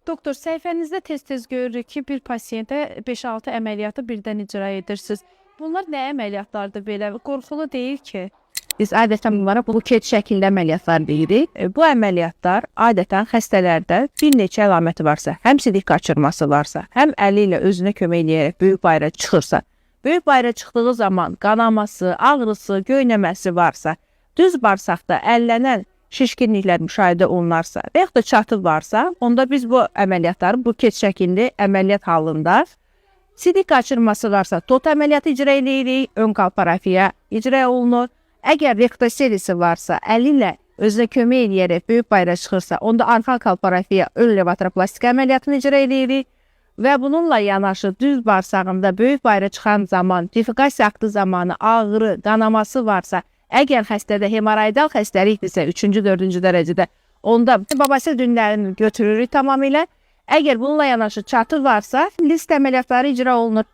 Doktor, səhifənizdə tez-tez görürük ki, bir pasiyentə 5-6 əməliyyatı birdən icra edirsiniz. Bunlar nə əməliyyatlardır belə? Qorxulu deyil ki? Biz adətən bunlara buket şəklində əməliyyatlar deyirik. Bu əməliyyatlar adətən xəstələrdə bir neçə əlaməti varsa, həm sidik qaçırması varsa, həm əli ilə özünə kömək eləyərək böyük bayıra çıxırsa, böyük bayıra çıxdığı zaman qanaması, ağrısı, göynəməsi varsa, düz bağırsaqda əllənən şişkinliklər müşahidə olunarsa və yaxud da çatı varsa, onda biz bu əməliyyatları buket şəklində əməliyyat halında sidik qaçırması varsa, TOT əməliyyatı icra edirik, ön kalparafiya icra olunur. Əgər rektoserisi varsa, əli ilə özünə kömək eləyərək böyük bayıra çıxırsa, onda arxa kalparafiya ön levatroplastik əməliyyatını icra edirik və bununla yanaşı düz bağırsağında böyük bayıra çıxan zaman, defekasiya aktı zamanı ağrı, qanaması varsa, əgər xəstədə hemoroidal xəstəlikdirsə, 3-cü, 4-cü dərəcədə, onda babasil düyünlərini götürürük tamamilə. Əgər bununla yanaşı çatı varsa, list əməliyyatları icra olunur.